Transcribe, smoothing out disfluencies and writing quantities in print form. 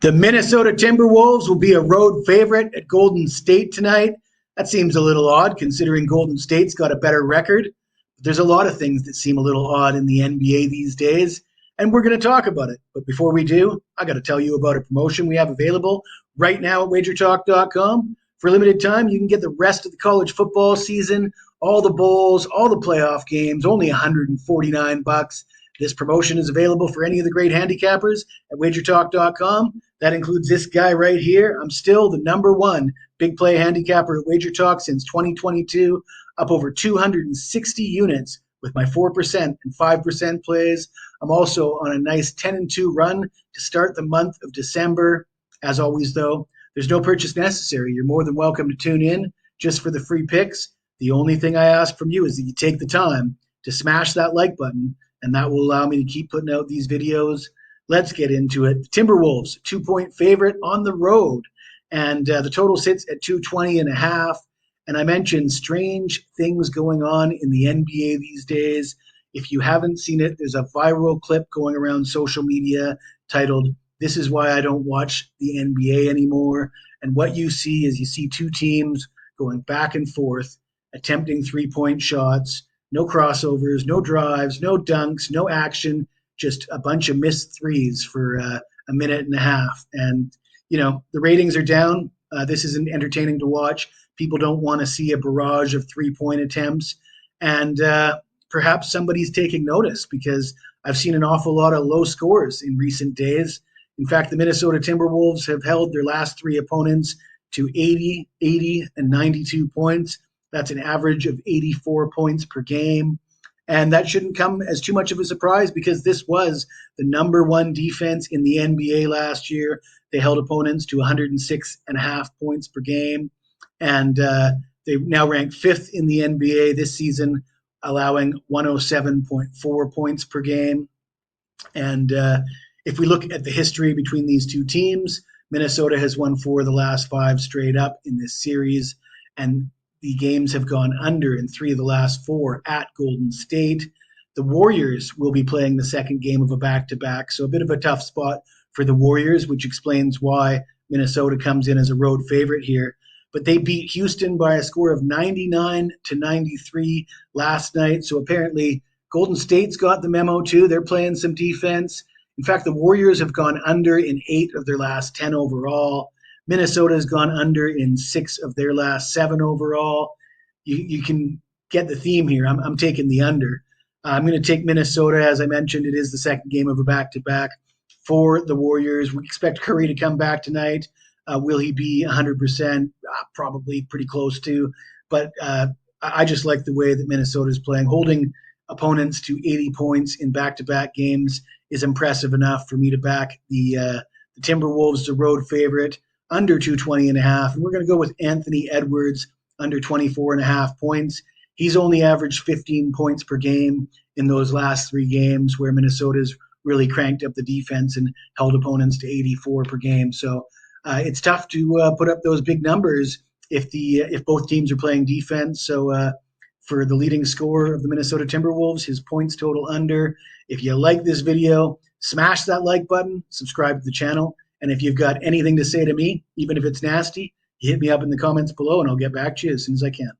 The Minnesota Timberwolves will be a road favorite at Golden State tonight. That seems a little odd considering Golden State's got a better record. There's a lot of things that seem a little odd in the NBA these days, and we're going to talk about it. But before we do, I got to tell you about a promotion we have available right now at wagertalk.com. For a limited time, you can get the rest of the college football season, all the bowls, all the playoff games, only $149. This promotion is available for any of the great handicappers at wagertalk.com. That includes this guy right here. I'm still the number one big play handicapper at WagerTalk since 2022, up over 260 units with my 4% and 5% plays. I'm also on a nice 10-2 run to start the month of December. As always, though, there's no purchase necessary. You're more than welcome to tune in just for the free picks. The only thing I ask from you is that you take the time to smash that like button, and that will allow me to keep putting out these videos. Let's get into it. Timberwolves, 2-point favorite on the road, and the total sits at 220.5. And I mentioned strange things going on in the NBA these days. If you haven't seen it, there's a viral clip going around social media titled, "This is why I don't watch the NBA anymore." And what you see is you see two teams going back and forth, attempting three-point shots, no crossovers, no drives, no dunks, no action, just a bunch of missed threes for a minute and a half. And, you know, the ratings are down. This isn't entertaining to watch. People don't want to see a barrage of three-point attempts. And perhaps somebody's taking notice because I've seen an awful lot of low scores in recent days. In fact, the Minnesota Timberwolves have held their last three opponents to 80, 80, and 92 points. That's an average of 84 points per game. And that shouldn't come as too much of a surprise because this was the number one defense in the NBA last year. They held opponents to 106.5 points per game. And they now rank fifth in the NBA this season, allowing 107.4 points per game. And if we look at the history between these two teams, Minnesota has won 4 of the last 5 straight up in this series. And the games have gone under in 3 of the last 4 at Golden State. The Warriors will be playing the second game of a back-to-back, so a bit of a tough spot for the Warriors, which explains why Minnesota comes in as a road favorite here. But they beat Houston by a score of 99-93 last night, so apparently Golden State's got the memo too. They're playing some defense. In fact, the Warriors have gone under in 8 of their last 10 overall. Minnesota has gone under in 6 of their last 7 overall. You can get the theme here. I'm taking the under. I'm going to take Minnesota. As I mentioned, it is the second game of a back-to-back for the Warriors. We expect Curry to come back tonight. Will he be 100%? Probably pretty close to. But I just like the way that Minnesota is playing. Holding opponents to 80 points in back-to-back games is impressive enough for me to back the Timberwolves, the road favorite, under 220.5. And we're going to go with Anthony Edwards under 24.5 points. He's only averaged 15 points per game in those last 3 games where Minnesota's really cranked up the defense and held opponents to 84 per game. So it's tough to put up those big numbers if both teams are playing defense. So for the leading scorer of the Minnesota Timberwolves, his points total under. If you like this video, smash that like button, subscribe to the channel. And if you've got anything to say to me, even if it's nasty, hit me up in the comments below and I'll get back to you as soon as I can.